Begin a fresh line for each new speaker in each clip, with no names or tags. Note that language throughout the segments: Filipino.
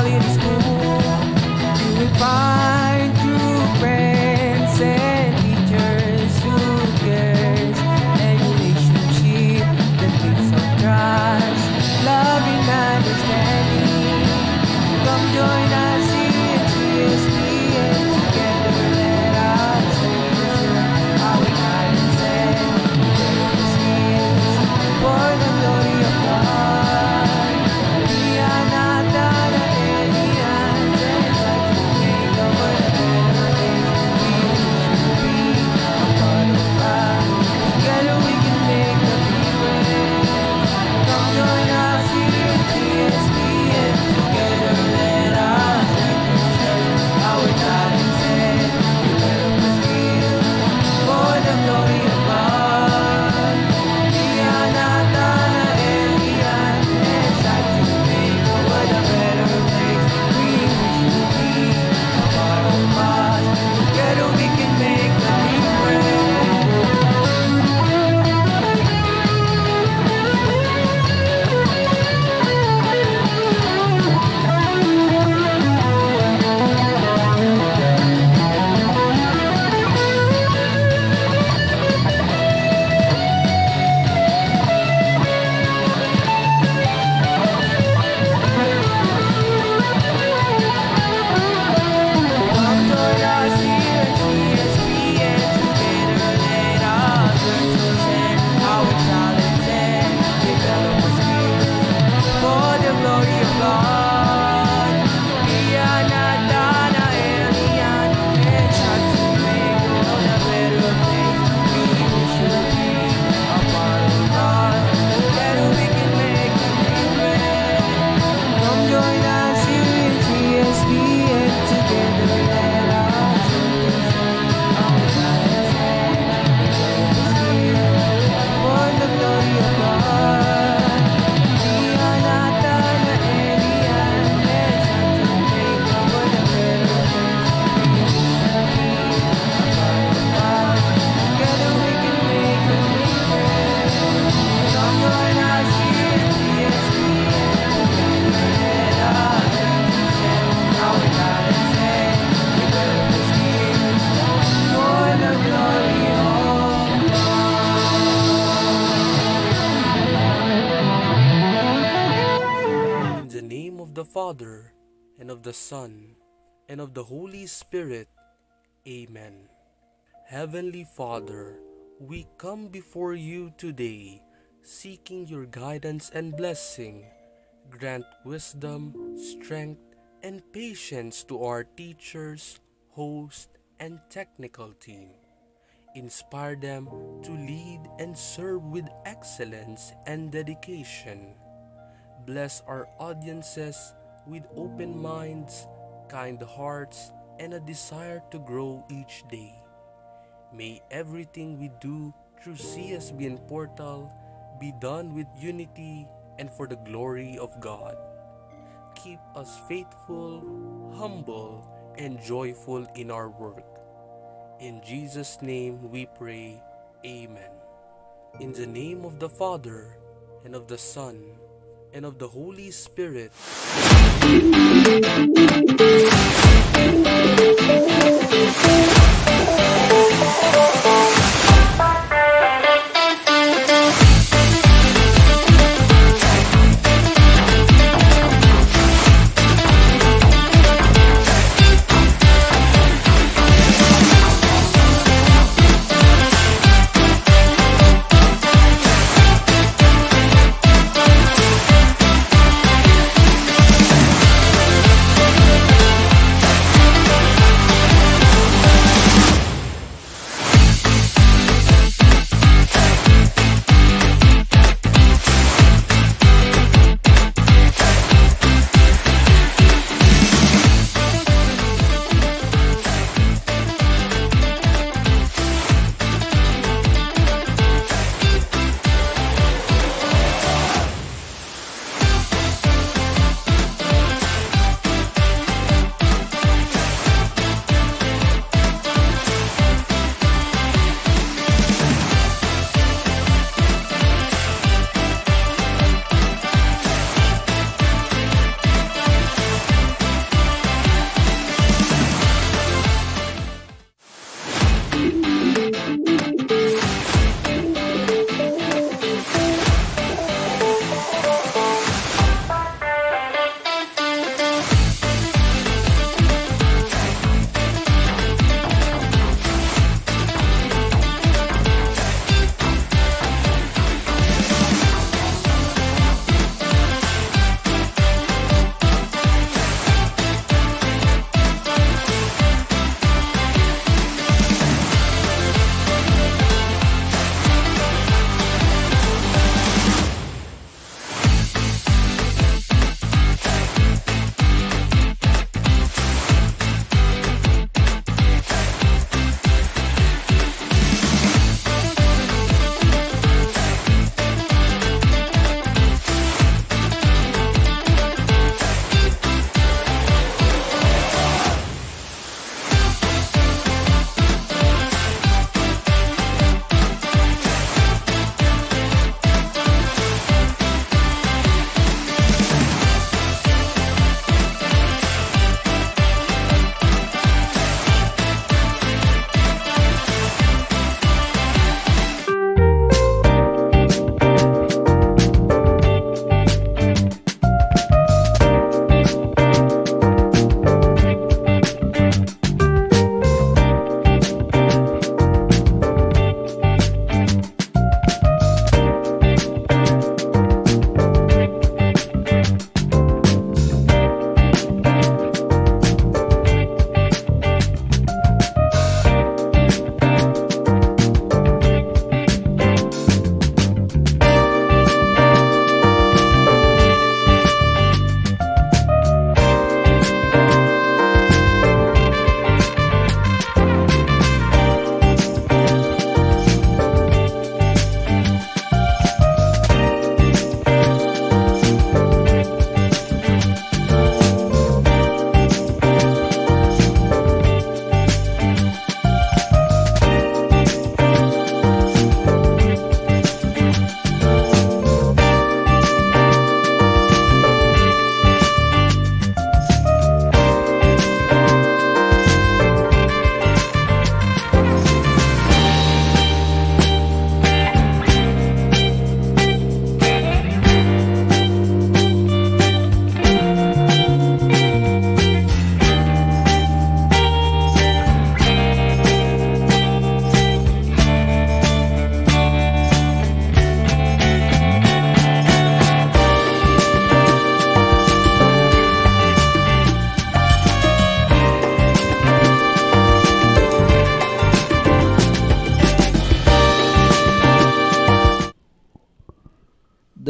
all in school. You will find true friends and teachers who cares, and relationship that lives on trust, love and understanding. Come join us here at CSP, and together let us treasure our guidance and develop skills for the glory of God. We are not an alien, and like to make the world a better place. We should be a part of God. Together we can make the difference. Come join us here at CSP, and together let us treasure our talents and develop skills for the glory of God. We are not an alien, and try to make the world a better place. We wish to be a part of us. Together we can make the difference. Come join us here at CSP, and together let us learn to share our talents and develop skills for the glory of God. We are not an alien, and try to make the world a better place. We should be a part of God. Together we can make a difference. Come join us here at CSP, and together let us learn our talents and develop skills for the glory of God. We are not an alien, and try to make the world a better place. We should be a part of God. Together we can make a difference. Come join us here at CSP, and together let us learn our talents and develop skills for the glory of
In the name of the Father, and of the Son, and of the Holy Spirit. Amen. Heavenly Father, we come before you today, seeking your guidance and blessing. Grant wisdom, strength, and patience to our teachers, host, and technical team. Inspire them to lead and serve with excellence and dedication. Bless our audiences with open minds, kind hearts, and a desire to grow each day. May everything we do through CSBN Portal be done with unity and for the glory of God. Keep us faithful, humble, and joyful in our work. In Jesus' name we pray. Amen. In the name of the Father, and of the Son, and of the Holy Spirit.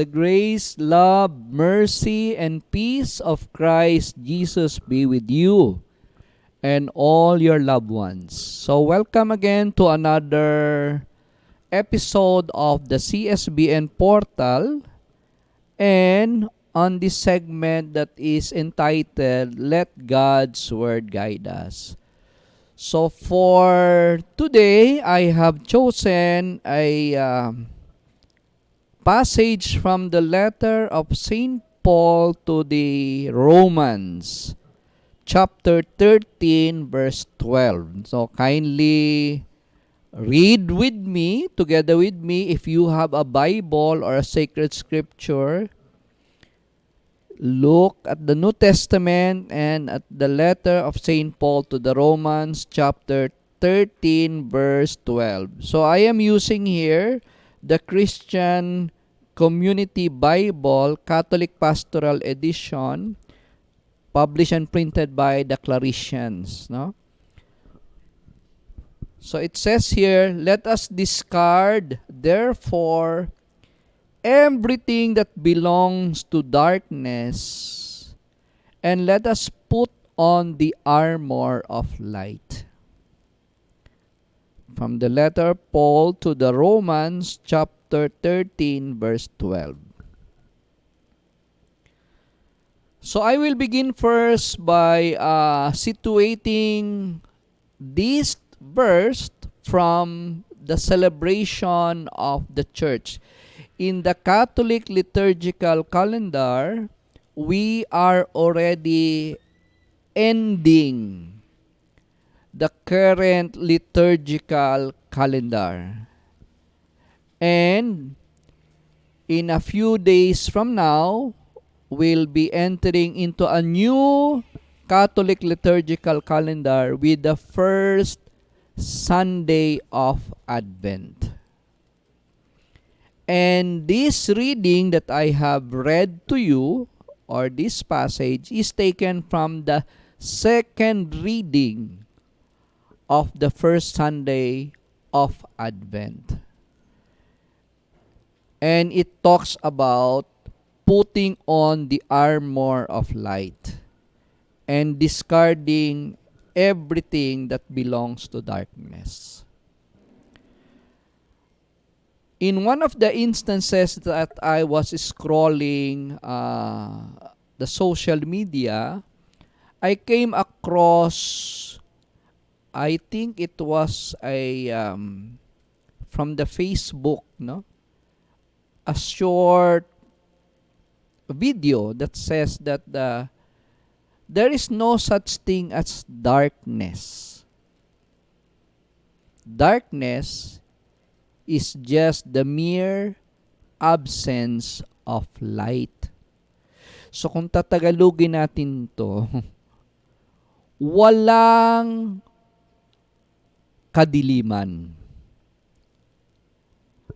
the grace, love, mercy, and peace of Christ Jesus be with you and all your loved ones. So welcome again to another episode of the CSBN portal, and on this segment that is entitled Let God's Word Guide Us. So for today, I have chosen a passage from the letter of St. Paul to the Romans, chapter 13, verse 12. So kindly read with me, together with me, if you have a Bible or a sacred scripture. Look at the New Testament and at the letter of St. Paul to the Romans, chapter 13, verse 12. So I am using here the Christian Community Bible, Catholic Pastoral Edition, published and printed by the Claretians. No? So it says here, let us discard, therefore, everything that belongs to darkness, and let us put on the armor of light. From the letter Paul to the Romans, chapter 13, verse 12. So I will begin first by situating this verse from the celebration of the church. In the Catholic liturgical calendar, we are already ending the current liturgical calendar. And in a few days from now, we'll be entering into a new Catholic liturgical calendar with the first Sunday of Advent. And this reading that I have read to you, or this passage, is taken from the second reading of the first Sunday of Advent. And it talks about putting on the armor of light and discarding everything that belongs to darkness. In one of the instances that I was scrolling the social media, I came across, I think it was a from the Facebook, no, a short video that says that there is no such thing as darkness. Darkness is just the mere absence of light. So kung tatagalogin natin to, walang kadiliman.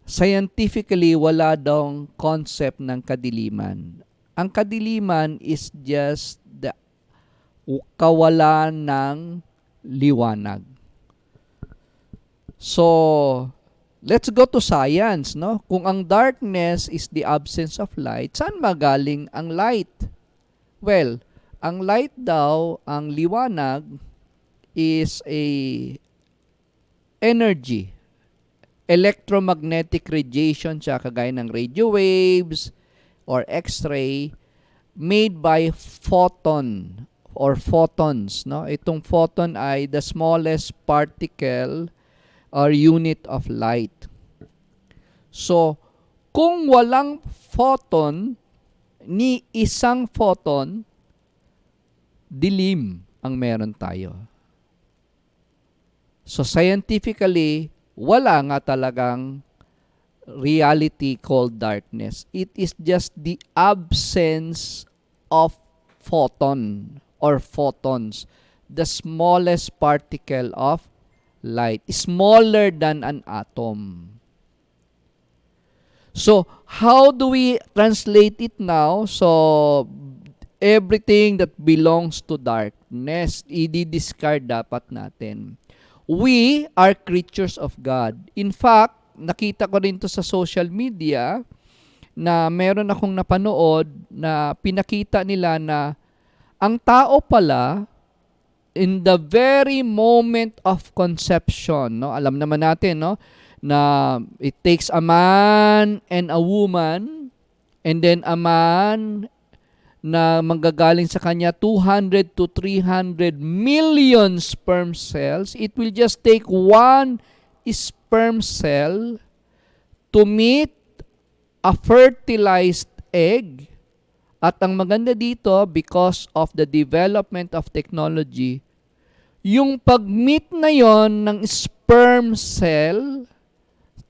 Scientifically, wala daw concept ng kadiliman. Ang kadiliman is just the kawalan ng liwanag. So, let's go to science, no? Kung ang darkness is the absence of light, saan magaling ang light? Well, ang light daw, ang liwanag, is a energy, electromagnetic radiation siya, kagaya ng radio waves or X-ray, made by photon or photons, no? Itong photon ay the smallest particle or unit of light. So, kung walang photon, ni isang photon, dilim ang meron tayo. So, scientifically, wala nga talagang reality called darkness. It is just the absence of photon or photons, the smallest particle of light, smaller than an atom. So, how do we translate it now? So, everything that belongs to darkness, i-discard dapat natin. We are creatures of God. In fact, nakita ko rin to sa social media, na meron akong napanood na pinakita nila na ang tao pala in the very moment of conception, no? Alam naman natin, no, na it takes a man and a woman, and then a man na manggagaling sa kanya 200 to 300 million sperm cells. It will just take one sperm cell to meet a fertilized egg. At ang maganda dito, because of the development of technology, yung pag-meet na yon ng sperm cell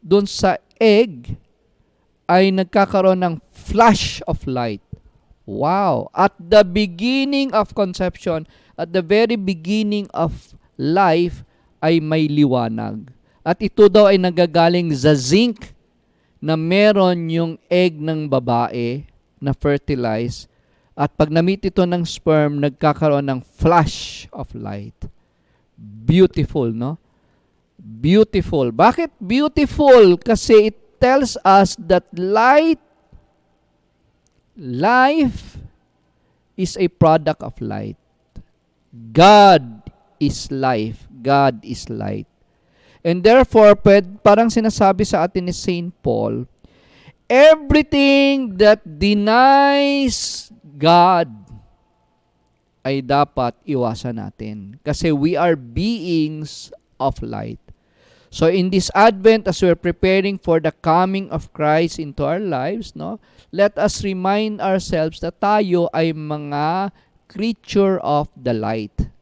dun sa egg ay nagkakaroon ng flash of light. Wow! At the beginning of conception, at the very beginning of life, ay may liwanag. At ito daw ay nagagaling sa zinc na meron yung egg ng babae na fertilize. At pag na-meet ito ng sperm, nagkakaroon ng flash of light. Beautiful, no? Beautiful. Bakit beautiful? Kasi it tells us that life is a product of light. God is life. God is light. And therefore, parang sinasabi sa atin ni St. Paul, everything that denies God ay dapat iwasan natin. Kasi we are beings of light. So in this Advent, as we're preparing for the coming of Christ into our lives, no, let us remind ourselves that tayo ay mga creature of the light,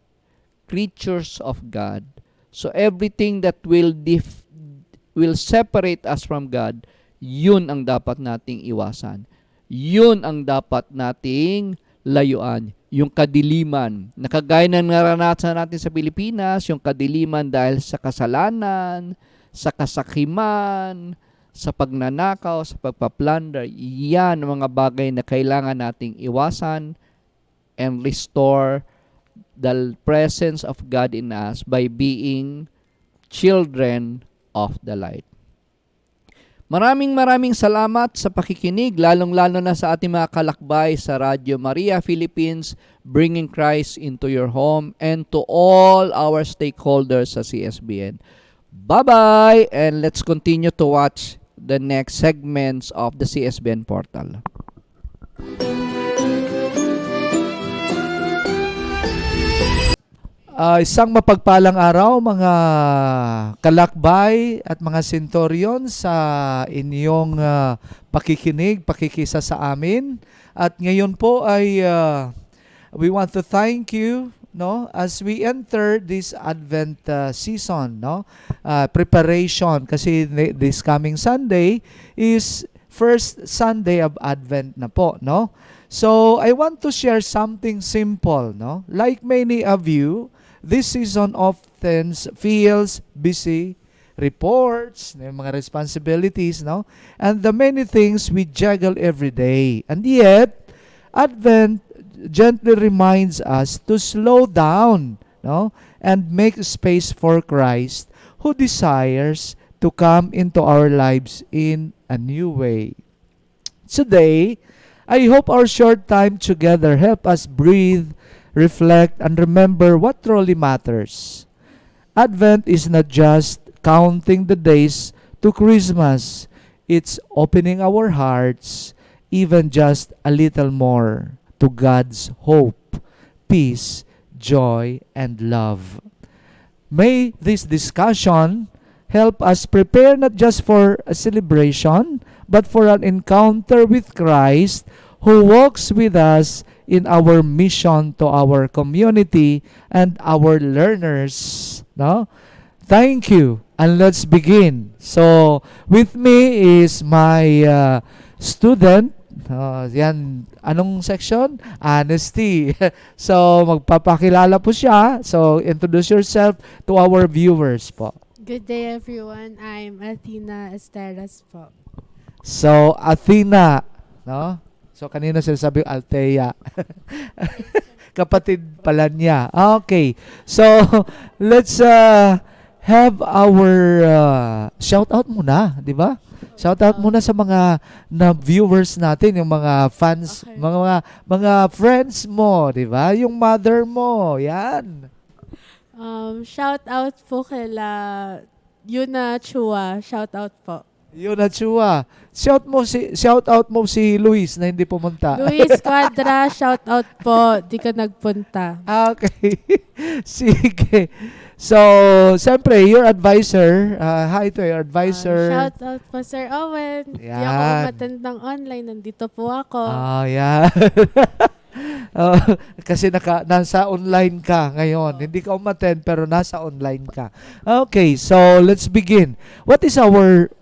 creatures of God. So everything that will separate us from God, yun ang dapat nating iwasan. Yun ang dapat nating layuan. Yung kadiliman. Nakagaya ng naranasan natin sa Pilipinas, yung kadiliman dahil sa kasalanan, sa kasakiman, sa pagnanakaw, sa pagpaplunder. Yan ang mga bagay na kailangan nating iwasan and restore the presence of God in us by being children of the light. Maraming salamat sa pakikinig, lalong-lalo na sa ating mga kalakbay sa Radio Maria Philippines, bringing Christ into your home, and to all our stakeholders sa CSBN. Bye-bye, and let's continue to watch the next segments of the CSBN portal.
Isang mapagpalang araw mga kalakbay at mga senturyon sa inyong pakikinig, pakikisa sa amin. At ngayon po ay we want to thank you, no, as we enter this Advent season, no, preparation, kasi this coming Sunday is first Sunday of Advent na po, no. So I want to share something simple, no. Like many of you, this season often feels busy, reports, mga responsibilities, no? And the many things we juggle every day. And yet, Advent gently reminds us to slow down, no? And make space for Christ, who desires to come into our lives in a new way. Today, I hope our short time together help us breathe, reflect, and remember what truly matters. Advent is not just counting the days to Christmas. It's opening our hearts even just a little more to God's hope, peace, joy, and love. May this discussion help us prepare not just for a celebration, but for an encounter with Christ, who walks with us in our mission to our community and our learners. No? Thank you. And let's begin. So, with me is my student. Yan, anong section? Honesty. So, magpapakilala po siya. So, introduce yourself to our viewers po.
Good day everyone. I'm Athena Esteras po.
So, Athena, no? So, kanina sinasabi Althea. Kapatid pala niya. Okay. So, let's have our shout out muna, di ba? Shout out muna sa mga na viewers natin, yung mga fans,
Okay.
mga friends mo, 'di ba? Yung mother mo, 'yan.
Shout out po kila Yuna Chua. Shout out po.
Yun na Chua. Shout out mo si Luis na hindi pumunta.
Luis Quadra, shout out po. Di ka nagpunta.
Okay. Sige. So, siyempre, your advisor, hi to your advisor.
Shout out po Sir Owen. Di ako
Yan.
umattend ng online. Nandito po ako.
Yan. Oh, kasi nasa online ka ngayon. Hindi ka umattend pero nasa online ka. Okay, so let's begin. What is our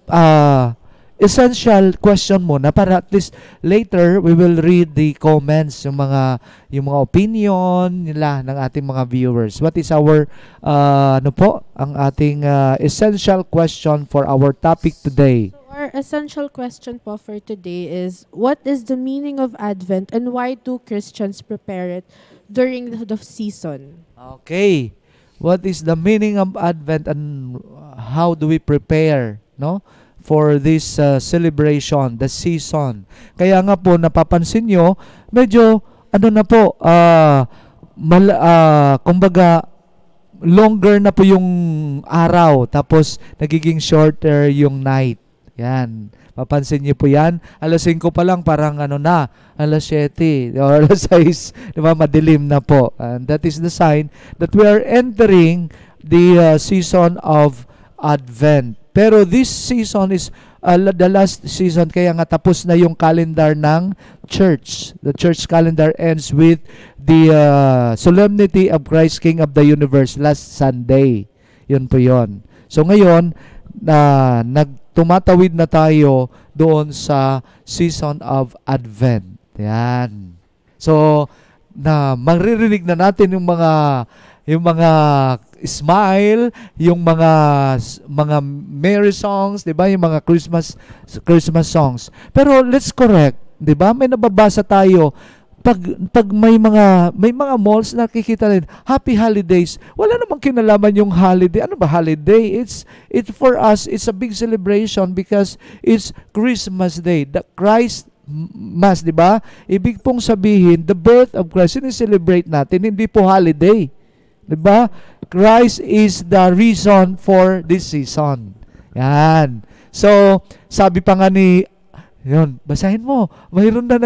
essential question muna para at least later we will read the comments, yung mga opinion nila ng ating mga viewers. What is our ang ating essential question for our topic today?
So our essential question po for today is, what is the meaning of Advent and why do Christians prepare it during the season?
Okay. What is the meaning of Advent and how do we prepare, no, for this celebration, the season? Kaya nga po napapansin nyo, medyo na po, kumbaga longer na po yung araw tapos nagiging shorter yung night. Yan. Papansin niyo po yan. Alas 5 pa lang parang alas 7 o alas 6, di ba, madilim na po. And that is the sign that we are entering the season of Advent. Pero this season is the last season, kaya nga tapos na yung calendar ng church. The church calendar ends with the solemnity of Christ King of the Universe last Sunday. Yun po yun. So ngayon, tumatawid na tayo doon sa season of Advent. Yan. So, maririnig na natin yung mga smile, yung mga merry songs, 'di ba? Yung mga Christmas songs. Pero let's correct, 'di ba? May nababasa tayo pag may mga malls nakikita rin, Happy Holidays. Wala namang kinalaman yung holiday. Ano ba holiday? It's for us, it's a big celebration because it's Christmas Day. The Christ Mass, di ba? Ibig pong sabihin, the birth of Christ, celebrate natin, hindi po holiday. Di ba? Christ is the reason for this season. Yan. So, sabi pa nga yun, basahin mo. Mayroon na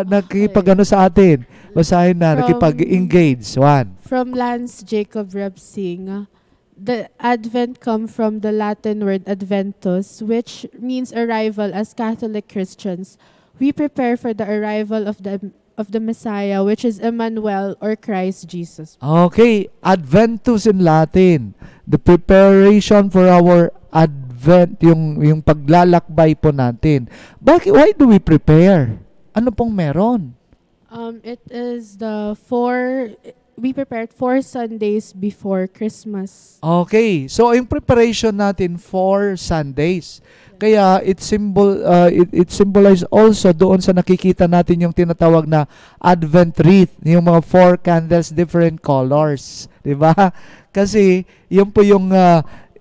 nakikipag-ano sa atin. Basahin na, nakipag-engage. One.
From Lance Jacob Rebsing, the Advent come from the Latin word adventus, which means arrival. As Catholic Christians, we prepare for the arrival of the Messiah, which is Emmanuel or Christ Jesus.
Okay, Adventus in Latin. The preparation for our Advent, yung paglalakbay po natin. Why do we prepare? Ano pong meron?
It is we prepared 4 Sundays before Christmas.
Okay, so yung preparation natin for Sundays. Kaya it symbolize also doon sa nakikita natin yung tinatawag na Advent wreath, yung mga 4 candles, different colors, 'di ba? Kasi yun po yung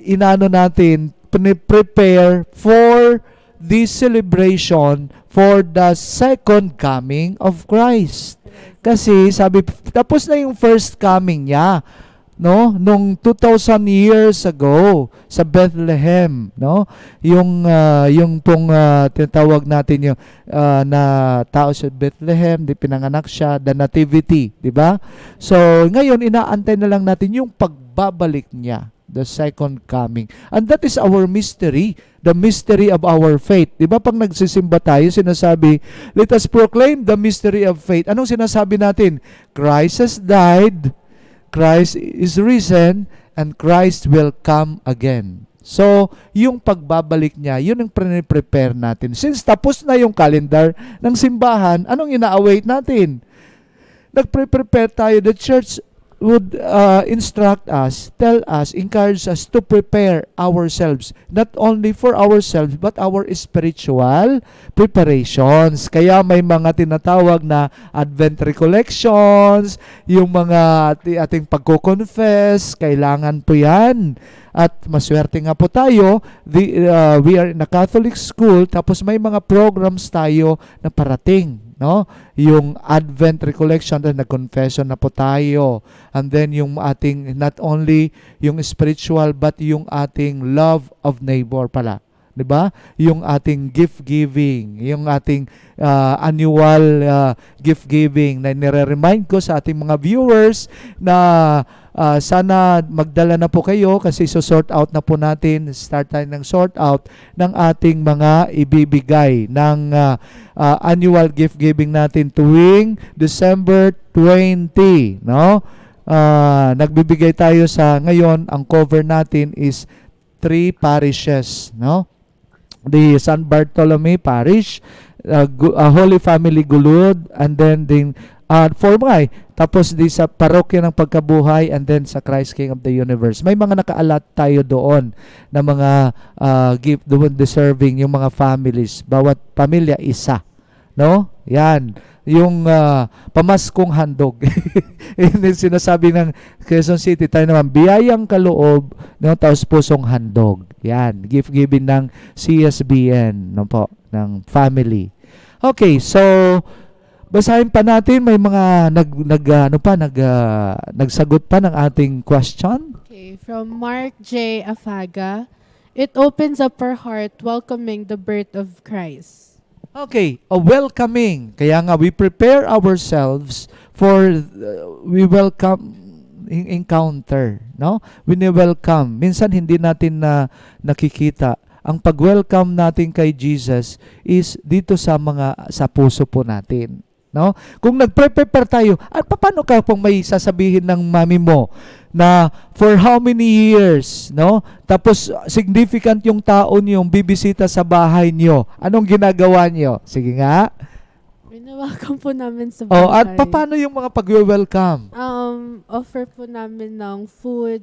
inano natin, prepare for this celebration for the second coming of Christ. Kasi sabi, tapos na yung first coming niya, no, nung 2,000 years ago sa Bethlehem, no, yung pong tinatawag natin yung na tao sa Bethlehem, di pinanganak siya, the nativity, di ba? So ngayon inaantay na lang natin yung pagbabalik niya, the second coming. And that is our mystery, the mystery of our faith. Di ba pag nagsisimba tayo, sinasabi, let us proclaim the mystery of faith. Anong sinasabi natin? Christ has died, Christ is risen, and Christ will come again. So, yung pagbabalik niya, yun ang prepare natin. Since tapos na yung calendar ng simbahan, anong ina-await natin? Nagpre-prepare tayo. The church would instruct us, tell us, encourage us to prepare ourselves, not only for ourselves, but our spiritual preparations. Kaya may mga tinatawag na Advent recollections, yung mga ating pagko-confess, kailangan po yan. At maswerte nga po tayo, we are in a Catholic school, tapos may mga programs tayo na parating, no? Yung Advent recollection, then nag-confession na po tayo. And then yung ating, not only yung spiritual, but yung ating love of neighbor pala. 'Di ba? Yung ating gift giving, yung ating annual gift giving na nire-remind ko sa ating mga viewers na sana magdala na po kayo kasi sort out na po natin, start tayo ng sort out ng ating mga ibibigay ng annual gift giving natin tuwing December 20, no? Nagbibigay tayo sa ngayon, ang cover natin is 3 parishes, no? The San Bartolome Parish, Holy Family Gulud, and then Formay, tapos di sa Parokya ng Pagkabuhay, and then sa Christ King of the Universe. May mga nakaalat tayo doon na mga gift doon deserving yung mga families. Bawat pamilya isa, no? Yan. Yung pamaskong handog. Yung sinasabi ng Quezon City, tayo naman, biyayang kaloob, no, taos pusong handog. Yan, gift giving ng CSBN, no po, ng family. Okay, so basahin pa natin, may mga nagsagot pa ng ating question.
Okay, from Mark J. Afaga, it opens up our heart welcoming the birth of Christ.
Okay, a welcoming. Kaya nga, we prepare ourselves for, we welcome encounter, no? We welcome. Minsan hindi natin nakikita. Ang pag-welcome natin kay Jesus is dito sa puso po natin, no? Kung nagprepare tayo, at paano ka pong may sasabihin ng mami mo na for how many years, no? Tapos significant yung tao niyong bibisita sa bahay niyo. Anong ginagawa niyo? Sige nga.
Wina-welcome po namin sa bahay.
Oh, at paano yung mga pag-welcome?
Offer po namin ng food.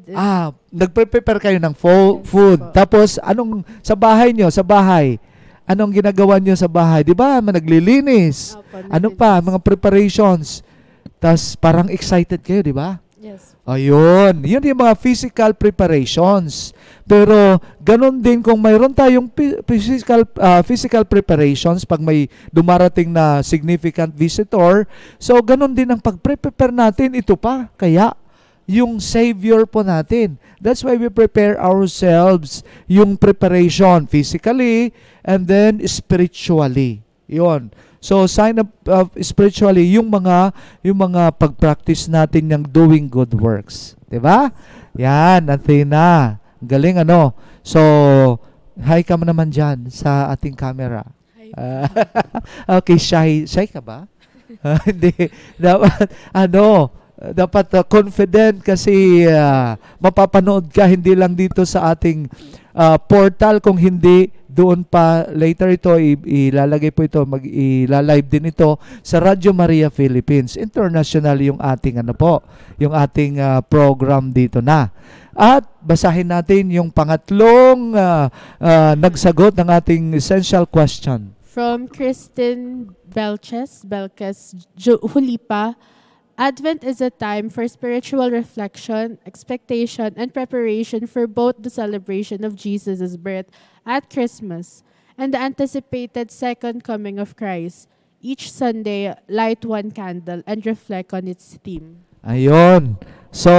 Nagprepare kayo ng
Yes,
food.
po.
Tapos anong sa bahay niyo, sa bahay? Anong ginagawa niyo sa bahay? 'Di ba? Naglilinis.
Opo,
Ano pa, mga preparations. Tas parang excited kayo, 'di ba?
Yes.
Ayun, yun yung mga physical preparations. Pero ganun din kung mayroon tayong physical preparations pag may dumarating na significant visitor. So ganun din ang pag-prepare natin, ito pa. Kaya yung Savior po natin. That's why we prepare ourselves, yung preparation physically and then spiritually. Yun. So sign up spiritually yung mga pag-practice natin ng doing good works, 'di ba? Yan, Athena. Galing ano. So hi ka naman diyan sa ating camera.
Hi.
Okay, shy ka ba? Hindi. Dapat confident kasi mapapanood ka hindi lang dito sa ating portal, kung hindi doon pa later ito ilalagay po ito, ilalive din ito sa Radio Maria Philippines International, yung ating yung ating program dito na. At basahin natin yung pangatlong nagsagot ng ating essential question.
From Kristen Belkes Hulipa, Advent is a time for spiritual reflection, expectation, and preparation for both the celebration of Jesus' birth at Christmas and the anticipated second coming of Christ. Each Sunday, light one candle and reflect on its theme.
Ayun. So,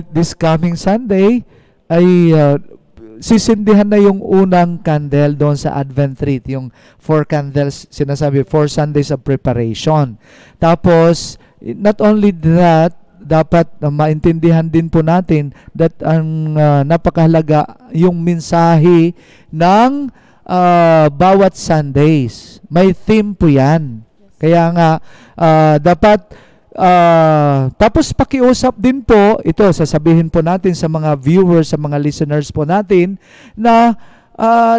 this coming Sunday ay sisindihan na yung unang candle doon sa Advent Wreath, yung 4 candles, sinasabi, 4 Sundays of preparation. Tapos, not only that, dapat maintindihan din po natin that ang napakahalaga yung mensahe ng bawat Sundays. May theme po yan. Kaya nga, dapat tapos pakiusap din po, ito sasabihin po natin sa mga viewers, sa mga listeners po natin, na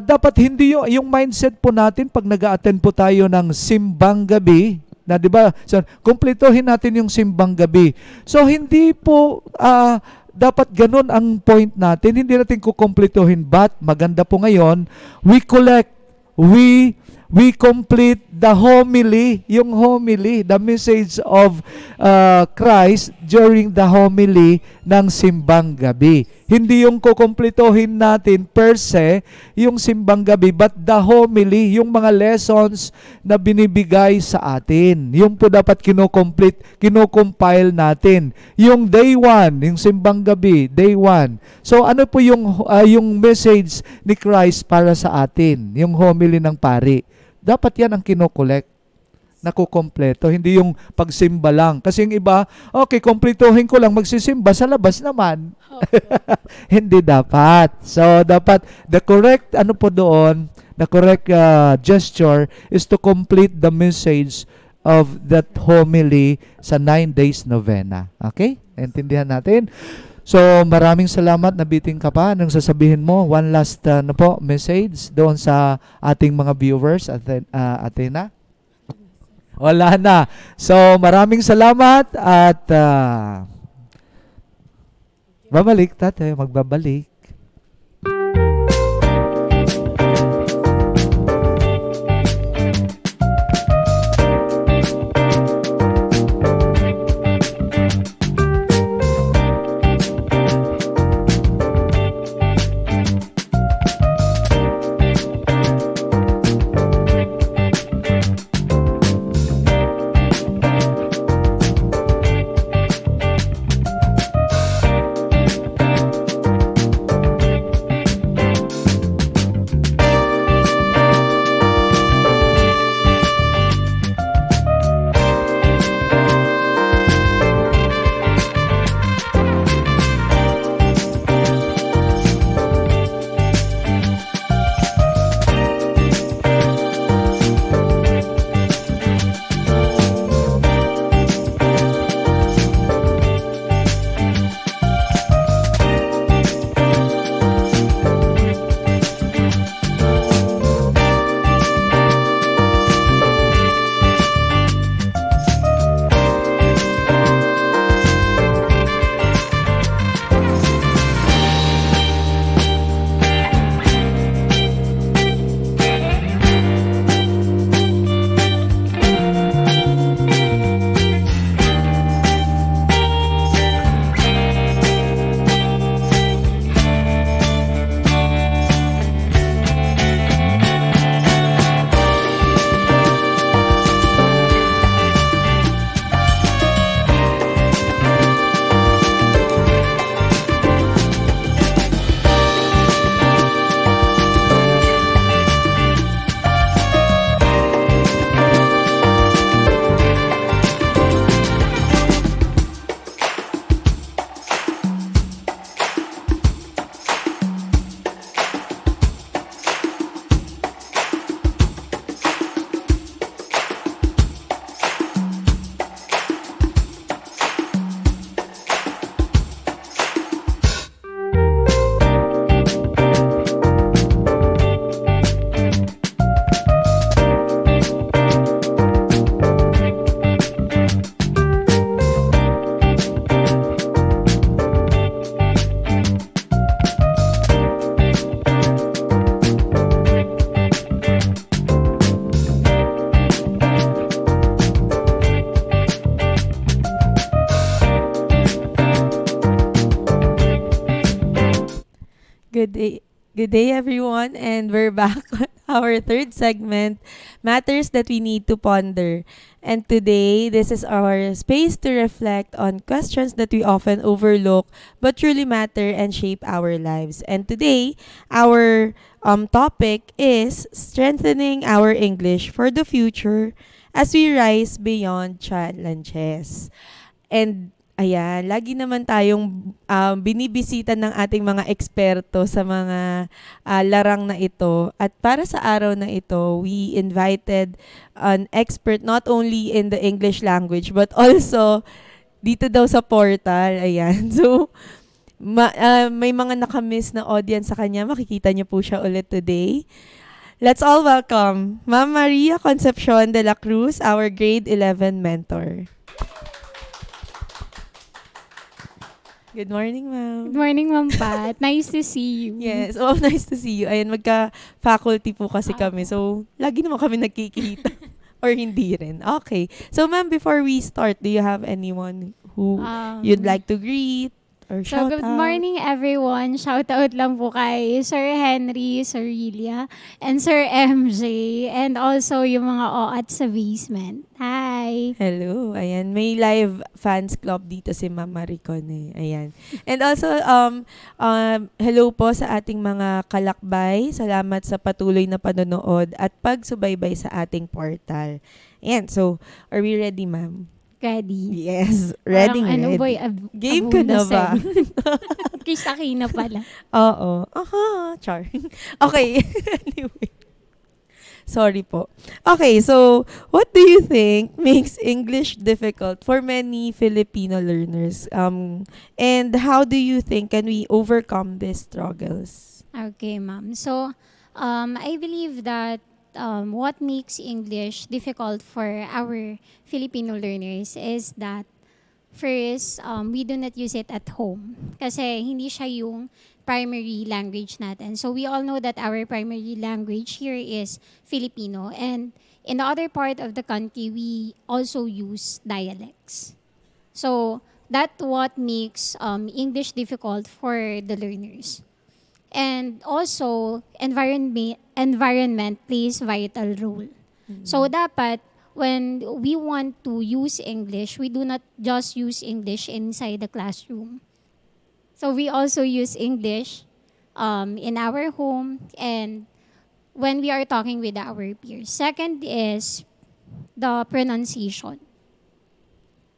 dapat hindi yung mindset po natin pag nag-a-attend po tayo ng simbang gabi, Na 'di ba? So, kumpletuhin natin yung simbang gabi. So hindi po dapat ganun ang point natin. Hindi natin kukumpletuhin, but maganda po ngayon, we collect, we complete the homily, yung homily, the message of Christ during the homily ng simbang gabi. Hindi yung kukumpletuhin natin per se yung simbang gabi, but the homily, yung mga lessons na binibigay sa atin. Yung po dapat kinocompile natin. Yung day 1, yung simbang gabi, day 1. So ano po yung message ni Christ para sa atin, yung homily ng pari. Dapat yan ang kinokolekt, nakukompleto, hindi yung pagsimba lang. Kasi yung iba, okay, kompletuhin ko lang, magsisimba sa labas naman. Hindi dapat. So, dapat, the correct gesture is to complete the message of that homily sa 9 days novena. Okay? Intindihan natin? So, maraming salamat, nabiting ka pa. Anong sasabihin mo? One last message doon sa ating mga viewers, Athena? Wala na. So, maraming salamat at babalik tayo, magbabalik.
Good day, everyone, and we're back on our third segment, Matters That We Need to Ponder. And today, this is our space to reflect on questions that we often overlook but truly matter and shape our lives. And today, our topic is strengthening our English for the future as we rise beyond challenges. And ayan, lagi naman tayong binibisita ng ating mga eksperto sa mga larang na ito. At para sa araw na ito, we invited an expert not only in the English language but also dito daw sa portal. Ayan. So, may mga nakamiss na audience sa kanya. Makikita niyo po siya ulit today. Let's all welcome Ma'am Maria Concepcion de la Cruz, our grade 11 mentor. Good morning, ma'am.
Good morning, Ma'am Pat. Nice to see you.
Yes, oh, nice to see you. Ayan, magka-faculty po kasi kami. So, lagi naman kami nagkikita. Or hindi rin. Okay. So, ma'am, before we start, do you have anyone who you'd like to greet or
So,
shout
good
out?
morning, everyone. Shout out lang po kay Sir Henry, Sir Ilia, and Sir MJ, and also yung mga OAT sa basement. Hi!
Hello. Ayan, may live fans club dito si Ma'am Maricon eh. Ayan. And also, hello po sa ating mga kalakbay. Salamat sa patuloy na panonood at pagsubaybay sa ating portal. Ayan, so, are we ready, ma'am?
Ready?
Yes, ready,
Parang,
ready.
boy,
Game ka na ba?
Kisaki na pala.
Oo. Aha, char. Okay. Anyway. Sorry po. Okay, so what do you think makes English difficult for many Filipino learners? And how do you think can we overcome these struggles?
Okay, ma'am. So, I believe that what makes English difficult for our Filipino learners is that first, we do not use it at home. Kasi hindi siya yung primary language natin. So we all know that our primary language here is Filipino. And in the other part of the country, we also use dialects. So that's what makes English difficult for the learners. And also, environment plays vital role. So dapat, when we want to use English, we do not just use English inside the classroom. So we also use English in our home and when we are talking with our peers. Second is the pronunciation.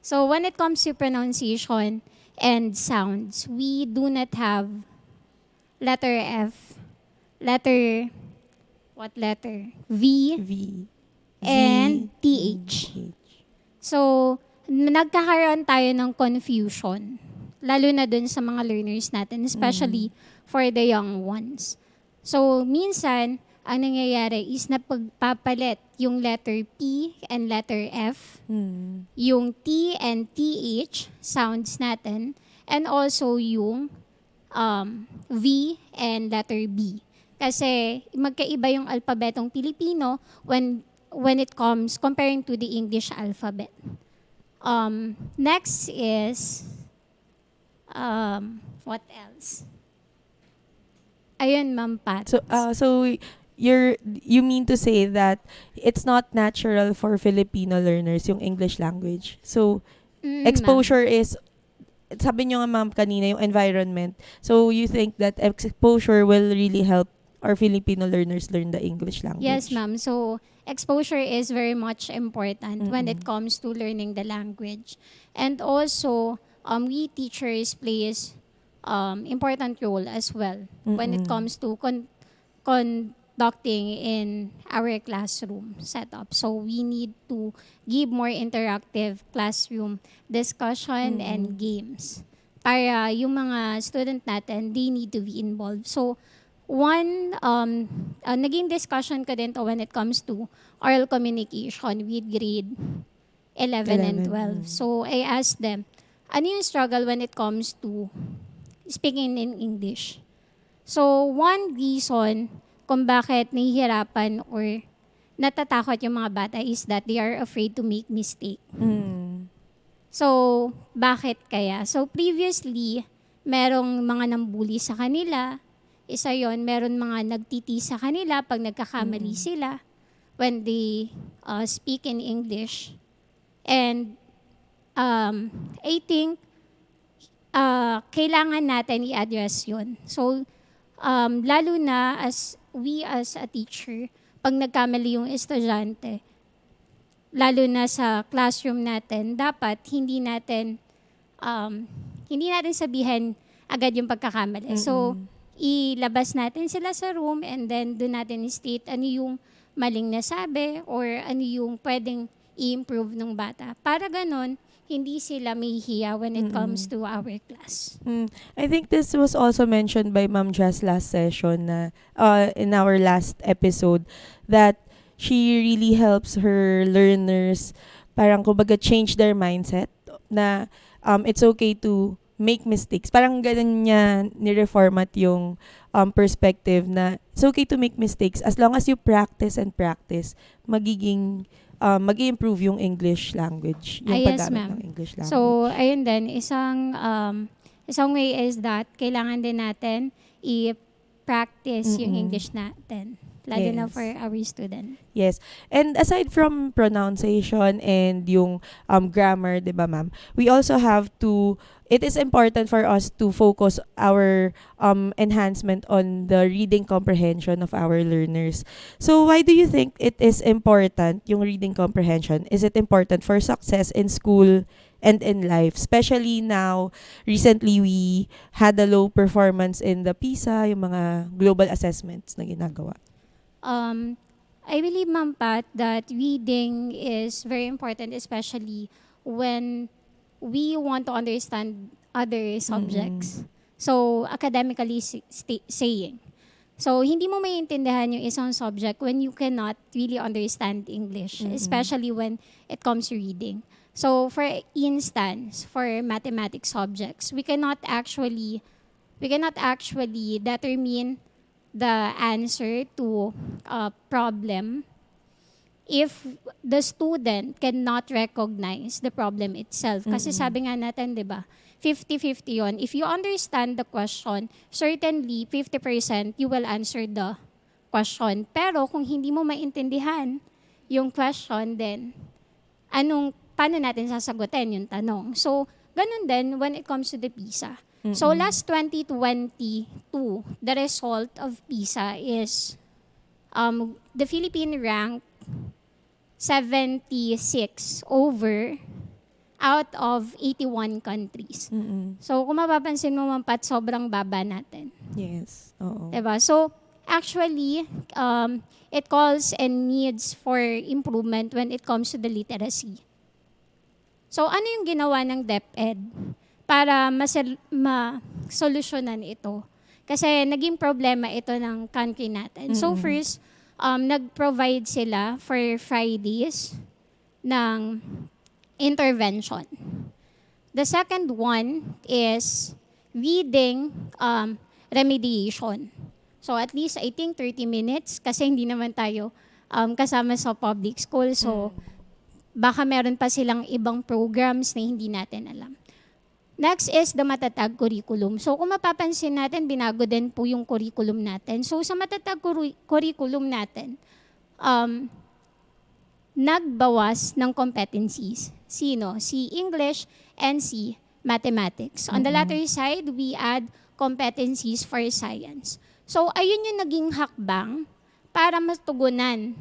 So when it comes to pronunciation and sounds, we do not have letter F, what letter? V,
V.
and TH. So, nagkakaroon tayo ng confusion, lalo na dun sa mga learners natin, especially for the young ones. So, minsan, ang nangyayari is napagpapalit yung letter P and letter F, yung T and TH sounds natin, and also yung V and letter B. Kasi magkaiba yung alpabetong Pilipino when it comes comparing to the English alphabet. Next is what else? Ayun, Ma'am Pat.
So you mean to say that it's not natural for Filipino learners yung English language. So exposure is, sabi nyo nga ma'am kanina, yung environment. So you think that exposure will really help our Filipino learners learn the English language?
Yes, ma'am. So exposure is very much important when it comes to learning the language. And also, we teachers plays important role as well when it comes to conducting in our classroom setup. So we need to give more interactive classroom discussion and games para yung mga student natin, they need to be involved. So one naging discussion ko din to when it comes to oral communication with grade 11 and 12. So I asked them, ano yung struggle when it comes to speaking in English? So one reason kung bakit nahihirapan or natatakot yung mga bata is that they are afraid to make mistake. So, bakit kaya? So, previously, merong mga nambuli sa kanila. Isa yon, meron mga nagtiti sa kanila pag nagkakamali sila when they speak in English. And I think kailangan natin i-address yun. So, lalo na as a teacher, pag nagkamali yung estudyante, lalo na sa classroom natin, dapat hindi natin sabihin agad yung pagkakamali. So, ilabas natin sila sa room and then doon natin state ano yung maling nasabi or ano yung pwedeng i-improve ng bata. Para ganun, hindi sila mahihiya when it comes to our class.
I think this was also mentioned by Ma'am Jazz last session na in our last episode that she really helps her learners parang kumbaga change their mindset na it's okay to make mistakes. Parang ganun niya ni-reformat yung perspective na it's okay to make mistakes as long as you practice and practice, mag-improve yung English language, yung
Yes,
paggamit
ma'am.
ng English language.
So, ayun din, isang way is that kailangan din natin i-practice yung English natin, lalo na
Yes.
for our student.
Yes. And aside from pronunciation and yung grammar, 'di ba, ma'am? We also have to it is important for us to focus our enhancement on the reading comprehension of our learners. So why do you think it is important yung reading comprehension? Is it important for success in school and in life? Especially now, recently we had a low performance in the PISA, yung mga global assessments na ginagawa.
I believe, Ma'am Pat, that reading is very important, especially when we want to understand other subjects. So, academically saying. So, hindi mo maintindihan yung isang subject when you cannot really understand English, especially when it comes to reading. So, for instance, for mathematics subjects, we cannot actually determine the answer to a problem if the student cannot recognize the problem itself. Kasi sabi nga natin, di ba, 50-50 yun. If you understand the question, certainly 50% you will answer the question. Pero kung hindi mo maintindihan yung question, then paano natin sasagutin yung tanong? So, ganun din when it comes to the PISA. So last 2022, the result of PISA is the Philippine ranked 76 out of 81 countries. So kung mapapansin mo, Ma'am Pat, sobrang baba natin.
Yes. Oo.
Diba? So actually, it calls and needs for improvement when it comes to the literacy. So ano yung ginawa ng DepEd para masolusyonan ito? Kasi naging problema ito ng country natin. So first, nag-provide sila for Fridays ng intervention. The second one is reading remediation. So at least I think 30 minutes kasi hindi naman tayo kasama sa public school. So baka meron pa silang ibang programs na hindi natin alam. Next is the Matatag curriculum. So kung mapapansin natin, binago din po yung curriculum natin. So sa Matatag curriculum natin, nagbawas ng competencies. Sino? Si English and si Mathematics. On the latter side, we add competencies for science. So ayun yung naging hakbang para matugunan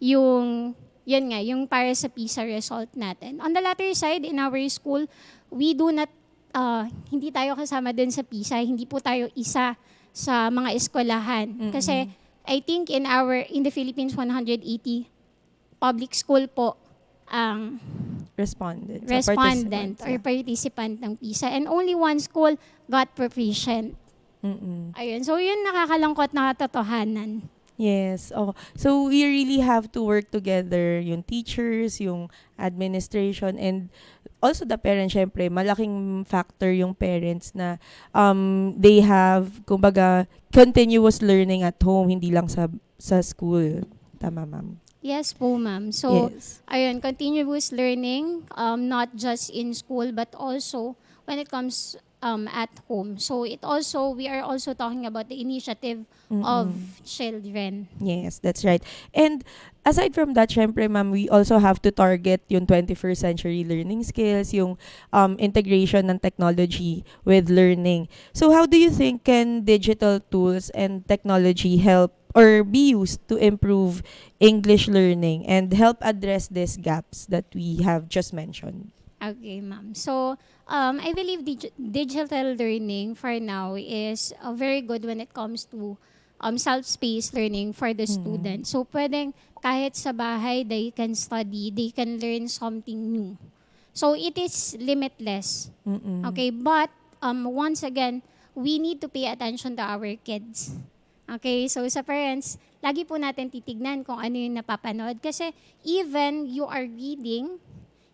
yung yung para sa PISA result natin. On the latter side, in our school, we do not, hindi tayo kasama din sa PISA, hindi po tayo isa sa mga eskwelahan. Kasi I think in the Philippines, 180 public school po ang
Respondent
or participant ng PISA. And only one school got proficient. Ayun. So yun nakakalangkot na katotohanan.
Yes. Oh. So we really have to work together, yung teachers, yung administration, and also the parents. Syempre, malaking factor yung parents na they have, kumbaga, continuous learning at home, hindi lang sa school. Tama, ma'am?
Yes po, ma'am. So,
Yes.
ayun, continuous learning, not just in school, but also when it comes at home. So, we are also talking about the initiative of children.
Yes, that's right. And aside from that, syempre, ma'am, we also have to target yung 21st century learning skills, yung integration ng technology with learning. So how do you think can digital tools and technology help or be used to improve English learning and help address these gaps that we have just mentioned?
Okay, ma'am. So, I believe digital learning for now is very good when it comes to self-paced learning for the student. So, pwedeng kahit sa bahay, they can study, they can learn something new. So it is limitless.
Mm-mm.
Okay, but once again, we need to pay attention to our kids. Okay, so sa parents, lagi po natin titignan kung ano yung napapanood. Kasi even you are reading,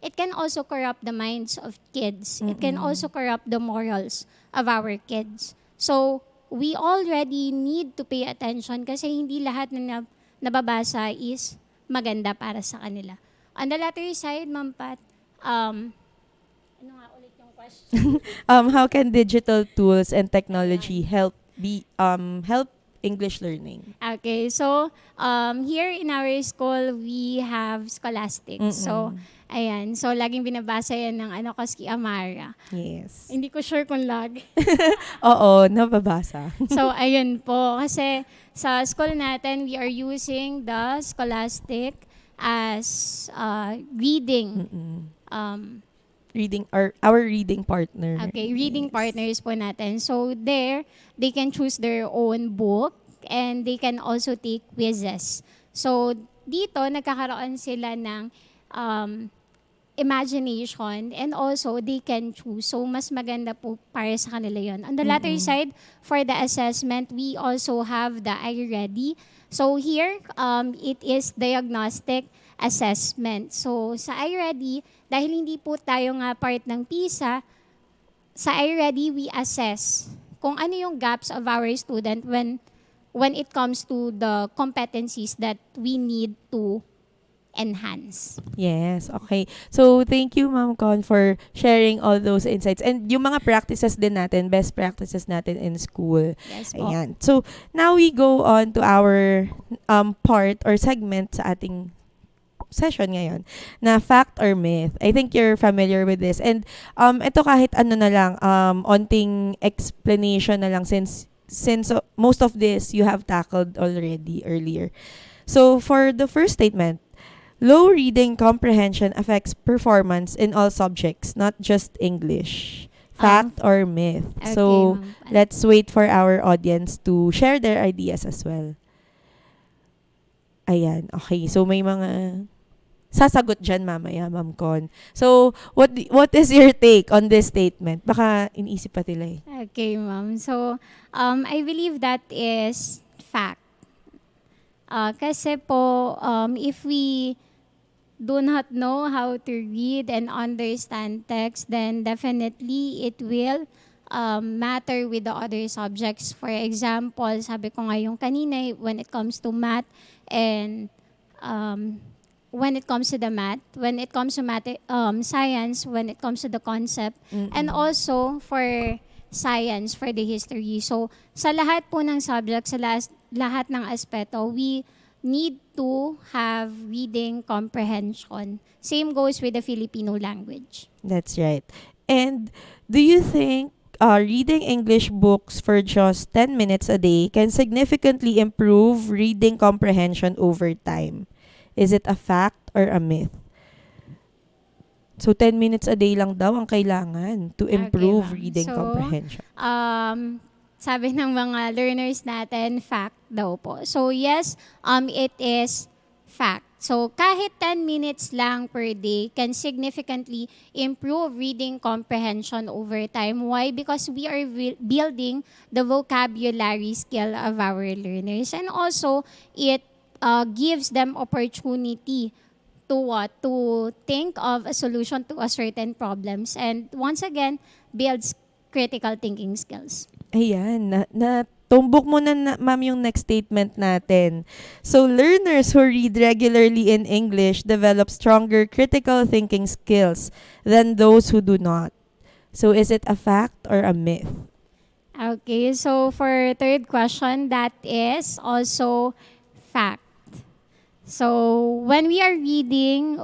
it can also corrupt the minds of kids. It can also corrupt the morals of our kids. So, we already need to pay attention kasi hindi lahat na nababasa is maganda para sa kanila. On the latter side, Ma'am Pat, ano nga ulit yung question?
How can digital tools and technology help English learning?
Okay, so here in our school, we have Scholastic. So, ayan. So, laging binabasa yan ng Koski Amara.
Yes.
Hindi ko sure kung lag.
Oo, nababasa.
So, ayun po. Kasi sa school natin, we are using the Scholastic as reading.
Reading our reading partner.
Okay, reading
Yes.
partners po natin. So, there, they can choose their own book and they can also take quizzes. So, dito, nagkakaroon sila ng imagination and also they can choose. So, mas maganda po para sa kanila yon. On the latter side, for the assessment, we also have the iReady. So, here, it is diagnostic assessment. So, sa iReady, dahil hindi po tayo nga part ng PISA, sa iReady, we assess kung ano yung gaps of our student when it comes to the competencies that we need to enhance.
Yes, okay. So, thank you, Ma'am Con, for sharing all those insights. And yung mga practices din natin, best practices natin in school.
Yes po.
Ayan. So, now we go on to our part or segment sa ating session ngayon na fact or myth. I think you're familiar with this. And ito kahit ano na lang, onting explanation na lang since most of this you have tackled already earlier. So, for the first statement, low reading comprehension affects performance in all subjects, not just English. Fact or myth?
Okay,
So,
Ma'am Pat.
let's wait for our audience to share their ideas as well. Ayan, okay. So, may mga sasagot dyan mamaya, Ma'am Con. So, what is your take on this statement? Baka iniisip pa nila eh.
Okay, ma'am. So, I believe that is fact. Kasi po, if we do not know how to read and understand text, then definitely it will matter with the other subjects. For example, sabi ko nga yung kanina, when it comes to math and when it comes to science, when it comes to the concept, and also for science, for the history. So, sa lahat po ng subjects, sa lahat ng aspeto, we need to have reading comprehension. Same goes with the Filipino language.
That's right. And do you think reading English books for just 10 minutes a day can significantly improve reading comprehension over time? Is it a fact or a myth? So, 10 minutes a day lang daw ang kailangan to improve
ma'am.
reading
So,
comprehension.
Sabi ng mga learners natin, fact daw po. So, yes, it is fact. So, kahit 10 minutes lang per day can significantly improve reading comprehension over time. Why? Because we are building the vocabulary skill of our learners. And also, it gives them opportunity to think of a solution to a certain problems. And once again, builds critical thinking skills.
Ayan, tumbok mo na, ma'am, yung next statement natin. So, learners who read regularly in English develop stronger critical thinking skills than those who do not. So, is it a fact or a myth?
Okay, so for third question, that is also fact. So, when we are reading,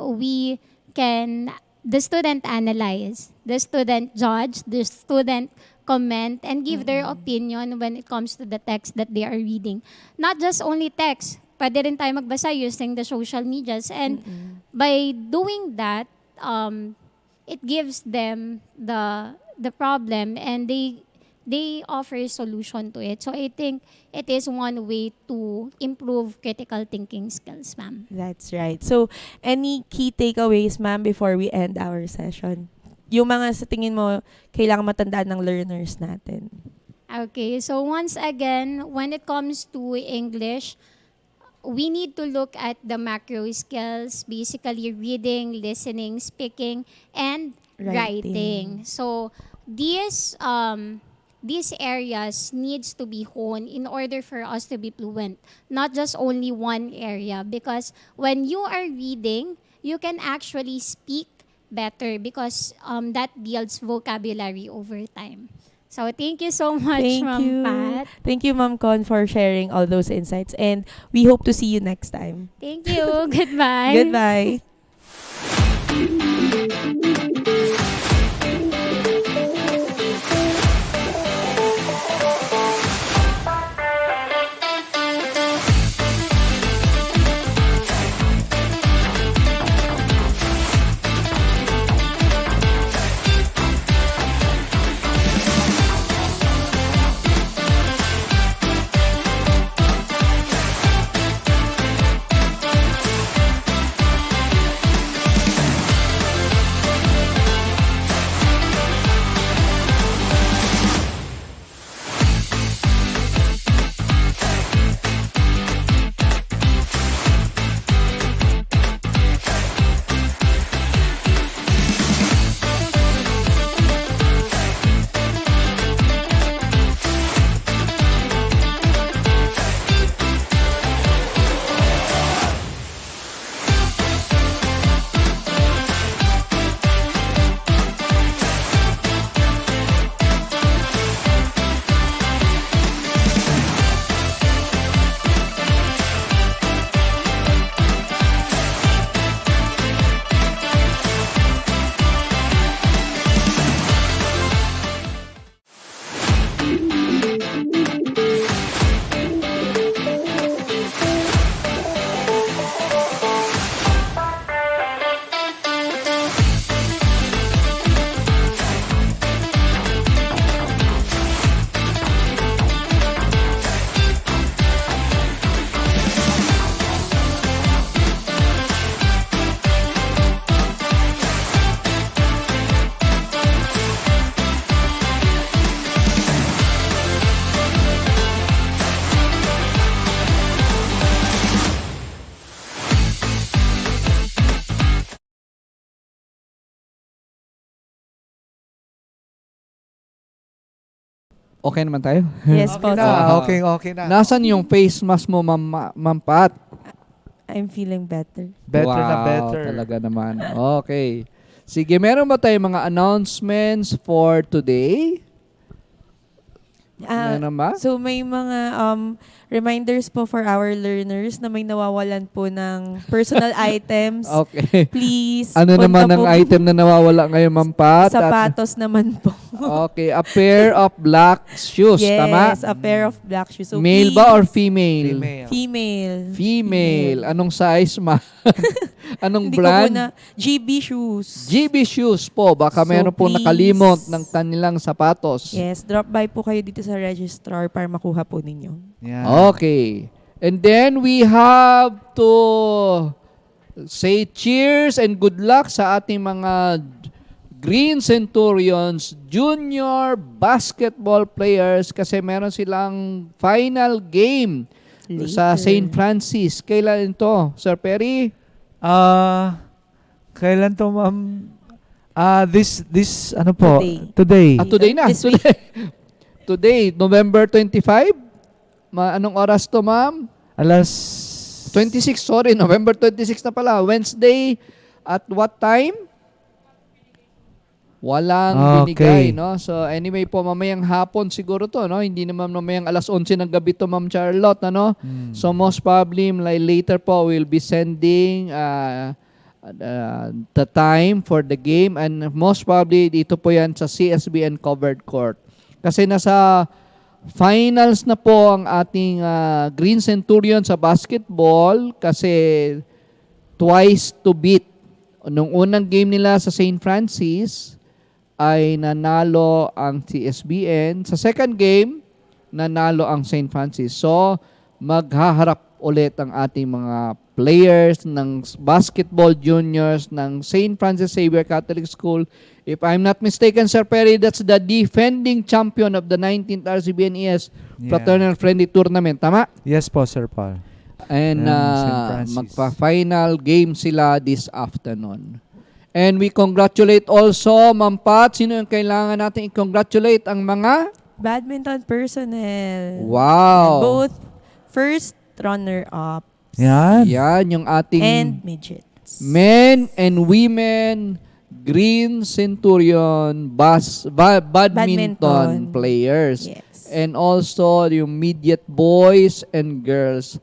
the student analyze, the student judge, the student comment, and give their opinion when it comes to the text that they are reading. Not just only text, pwede rin tayo magbasa using the social medias. And by doing that, it gives them the problem and they they offer a solution to it. So I think it is one way to improve critical thinking skills, ma'am.
That's right. So, any key takeaways, ma'am, before we end our session? Yung mga sa tingin mo, kailangan matandaan ng learners natin.
Okay, so once again, when it comes to English, we need to look at the macro skills, basically reading, listening, speaking, and writing. So these areas needs to be honed in order for us to be fluent, not just only one area. Because when you are reading, you can actually speak better because that builds vocabulary over time. So thank you so much,
Thank
Ma'am
you.
Pat.
Thank you, Ma'am Con, for sharing all those insights. And we hope to see you next time.
Thank you. Goodbye.
Goodbye.
Okay naman tayo?
Yes
Okay
po.
na,
sir.
okay na.
Nasaan yung face mask mo, Ma'am Pat?
I'm feeling better.
Better na
Wow,
better.
talaga naman. Okay. Sige, meron ba tayong mga announcements for today? Meron ba?
So may mga reminders po for our learners na may nawawalan po ng personal items.
Okay.
Please.
Ano
punta
naman ang
po-
item na nawawala ngayon, Ma'am Pat? At-
Sapatos naman po.
okay, a pair of black shoes,
Yes,
tama?
a pair of black shoes. So
Male
please,
ba or female?
Female.
Female.
Female. Anong size, ma? Anong
Hindi ko
brand?
muna. GB shoes.
GB Shoes po. Baka
So,
meron po
please.
nakalimot ng kanilang sapatos.
Yes, drop by po kayo dito sa registrar para makuha po ninyo.
Yan.
Okay. And then we have to say cheers and good luck sa ating mga Green Centurions junior basketball players kasi meron silang final game sa
Later.
St. Francis. Kailan ito, Sir Perry?
Kailan to, ma'am? This ano po?
Today.
Today na.
This week.
Today, November 25. Anong oras to, ma'am?
Alas
26, sorry. November 26 na pala. Wednesday, at what time? Walang binigay,
Okay.
no? So, anyway po, mamayang hapon siguro to, no? Hindi naman mamayang alas 11 ng gabi to, Ma'am Charlotte, ano? So, most probably, later po, we'll be sending the time for the game and most probably, dito po yan sa CSBN covered court. Kasi nasa finals na po ang ating Green Centurion sa basketball kasi twice to beat. Nung unang game nila sa St. Francis, ay nanalo ang TSBN. Sa second game, nanalo ang St. Francis. So, maghaharap ulit ang ating mga players ng basketball juniors ng St. Francis Xavier Catholic School. If I'm not mistaken, Sir Perry, that's the defending champion of the 19th RCBNES Fraternal Friendly Tournament. Tama?
Yes po, Sir Paul.
And
St. Francis.
magpa-final game sila this afternoon. And we congratulate also, Ma'am Pat, sino yung kailangan natin i-congratulate? Ang mga?
Badminton personnel.
Wow!
Both first runner-up
Yan.
Yan yung ating
and midgets.
men and women Green Centurion badminton players.
Yes.
And also yung midget boys and girls,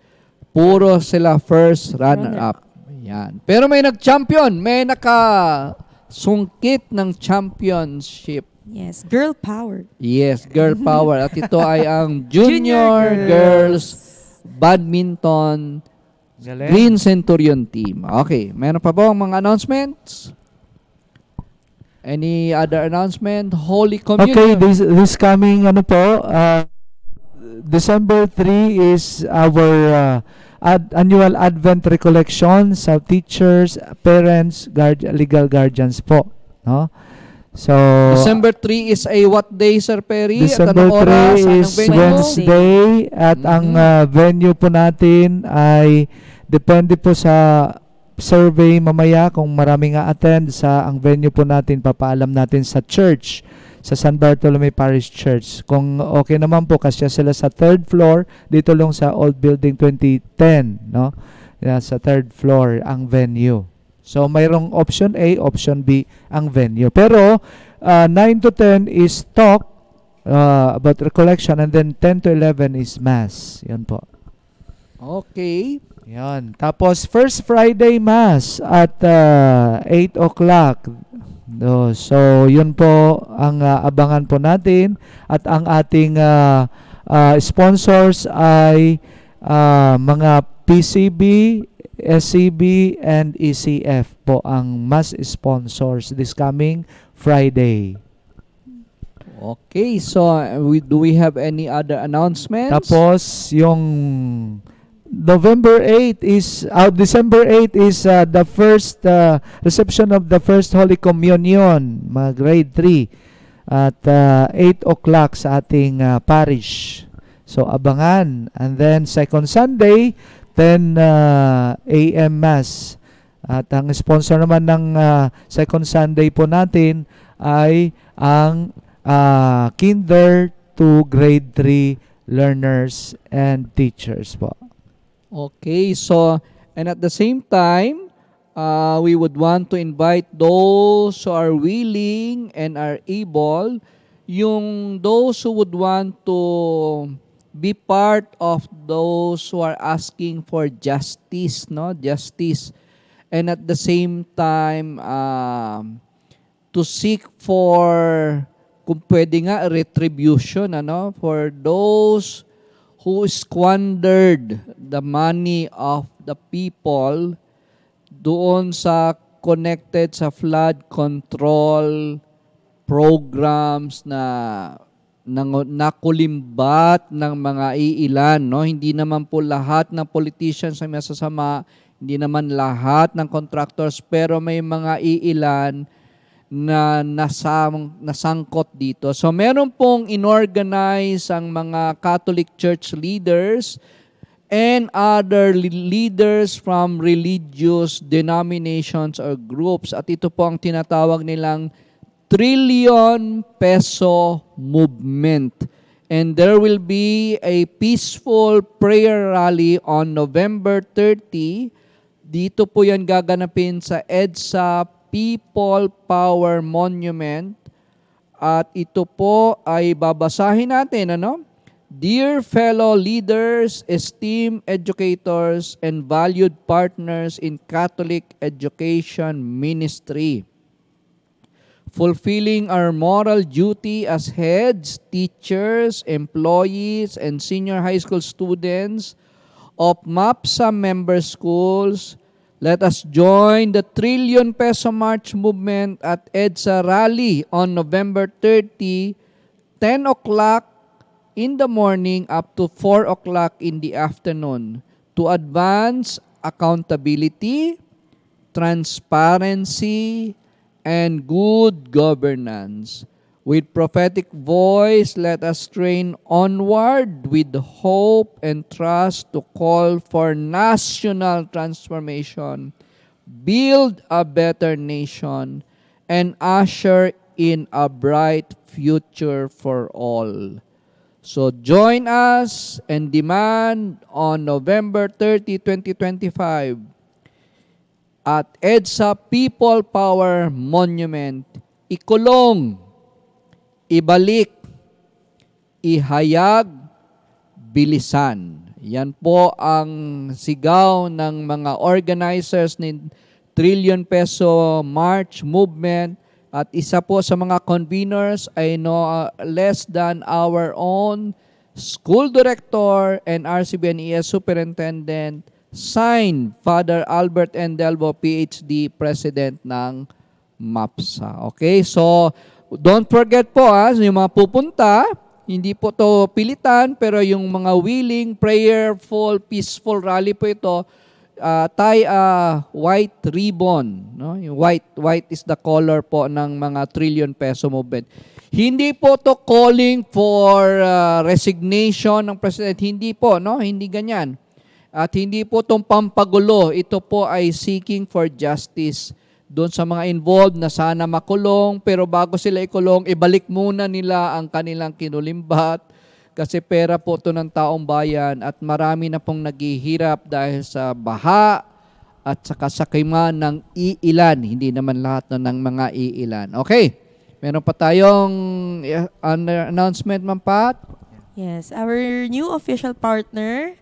puro sila first runner-up. Yan. Pero may nag-champion, may nakasungkit ng championship.
Yes, girl power.
Yes, girl power. At ito ay ang Junior Girls Badminton
Galing.
Green Centurion team. Okay, meron pa ba ang mga announcements? Any other announcement? Holy Communion.
Okay, this coming December 3 is our annual Advent recollection sa teachers, parents, legal guardians po, no? So
December 3 is a what day, Sir Perry?
December
at anong oras?
3 is
Anong venue?
Wednesday at ang venue po natin ay depende po sa survey mamaya kung marami nga attend sa ang venue po natin, papaalam natin sa church, sa San Bartolome Parish Church. Kung okay naman po, kasi sila sa third floor, dito lang sa Old Building 2010, no? Yeah, sa third floor ang venue. So mayroong option A, option B ang venue. Pero 9 to 10 is talk about recollection, and then 10 to 11 is mass. Yan po.
Okay.
Yan. Tapos first Friday mass at 8 o'clock. So yun po ang abangan po natin, at ang ating sponsors ay mga PCB, SCB, and ECF po ang mass sponsors this coming Friday.
Okay, so do we have any other announcements?
Tapos yung December 8 is the first reception of the first Holy Communion, mga grade 3 at 8 o'clock sa ating parish. So abangan. And then second Sunday 10 a.m. Mass. At ang sponsor naman ng second Sunday po natin ay ang Kinder to Grade 3 learners and teachers po.
Okay, so, and at the same time, we would want to invite those who are willing and are able, those who would want to be part of those who are asking for justice, no? Justice. And at the same time, to seek for, kung pwede nga, retribution, for those who squandered the money of the people doon sa connected sa flood control programs na nakulimbat ng mga iilan, no? Hindi naman po lahat ng politicians ay masasama, hindi naman lahat ng contractors, pero may mga iilan na nasangkot dito. So meron pong inorganize ang mga Catholic Church leaders and other leaders from religious denominations or groups, at ito po ang tinatawag nilang Trillion Peso Movement. And there will be a peaceful prayer rally on November 30. Dito po yan gaganapin sa EDSA People Power Monument. At ito po ay babasahin natin, Dear fellow leaders, esteemed educators, and valued partners in Catholic education ministry. Fulfilling our moral duty as heads, teachers, employees, and senior high school students of MAPSA member schools, Let us join the Trillion Peso March movement at EDSA Rally on November 30, 10 o'clock in the morning up to 4 o'clock in the afternoon to advance accountability, transparency, and good governance. With prophetic voice, let us train onward with hope and trust to call for national transformation, build a better nation, and usher in a bright future for all. So join us and demand on November 30, 2025 at EDSA People Power Monument, ikulong, ibalik, ihayag, bilisan. Yan po ang sigaw ng mga organizers ni Trillion Peso March Movement. At isa po sa mga conveners ay no less than our own school director and RCBNES superintendent, signed Father Albert Endelvo, PhD, President ng MAPSA. Okay, so don't forget po yung mga pupunta, hindi po to pilitan, pero yung mga willing, prayerful, peaceful rally po ito, tie a white ribbon. No? Yung white is the color po ng mga Trillion Peso Movement. Hindi po to calling for resignation ng President. Hindi po, no? Hindi ganyan. At hindi po itong pampagulo. Ito po ay seeking for justice doon sa mga involved na sana makulong, pero bago sila ikulong, ibalik muna nila ang kanilang kinulimbat kasi pera po ito ng taong bayan at marami na pong naghihirap dahil sa baha at sa kasakiman ng iilan. Hindi naman lahat ng mga iilan. Okay, meron pa tayong announcement, Ma'am Pat?
Yes, our new official partner,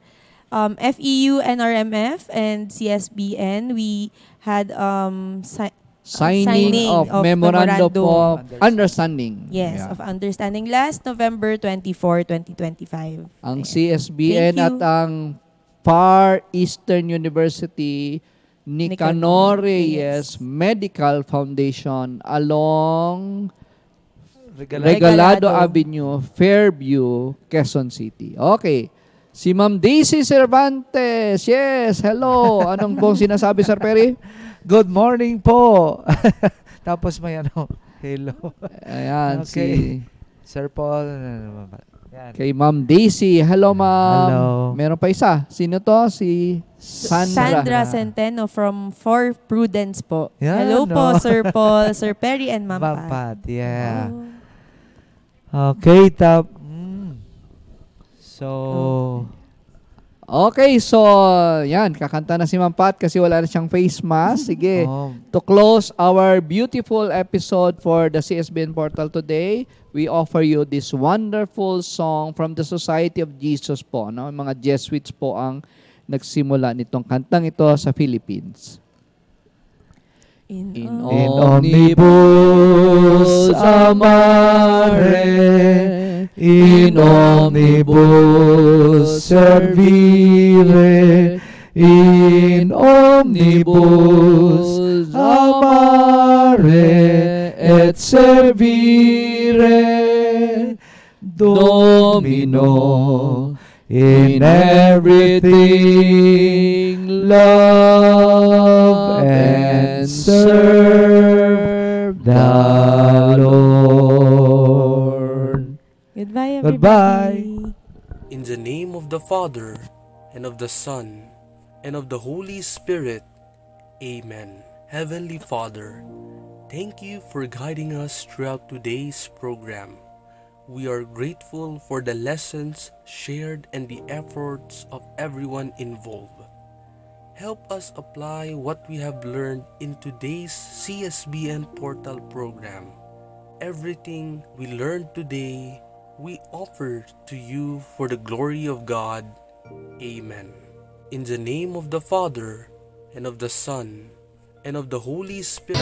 FEU, NRMF, and CSBN, we had
Signing of memorandum of understanding.
Yes,
Yeah.
of understanding last November 24, 2025.
Ang
Ayan.
CSBN
Thank you.
at ang Far Eastern University Nicanor Reyes Medical Foundation along Regalado Avenue, Fairview, Quezon City. Okay. Si Ma'am Daisy Cervantes. Yes, hello. Anong pong sinasabi, Sir Perry?
Good morning po. Tapos may hello.
Ayan,
Okay. Sir Paul. Yan.
kay Ma'am Daisy. Hello, Ma'am.
Hello.
Meron pa isa. Sino to? Si
Sandra Centeno from For Prudence po.
Yan,
Hello
no?
po, Sir Paul, Sir Perry, and Ma'am
Ma'am
Pat.
Pat, yeah.
Oh.
Okay, So,
Okay, so yan, kakanta na si Ma'am Pat kasi wala na siyang face mask. Sige.
oh,
To close our beautiful episode for the CSBN Portal today, we offer you this wonderful song from the Society of Jesus po. No? Mga Jesuits po ang nagsimula nitong kantang ito sa Philippines.
In
In
omnibus amare, in omnibus servire, in omnibus amare et servire, Domino, in everything love and serve the Lord.
Goodbye, everybody.
Goodbye.
In the name of the Father, and of the Son, and of the Holy Spirit. Amen. Heavenly Father, thank you for guiding us throughout today's program. We are grateful for the lessons shared and the efforts of everyone involved. Help us apply what we have learned in today's CSBN Portal program. Everything we learned today, we offer to you for the glory of God. Amen. In the name of the Father, and of the Son, and of the Holy Spirit.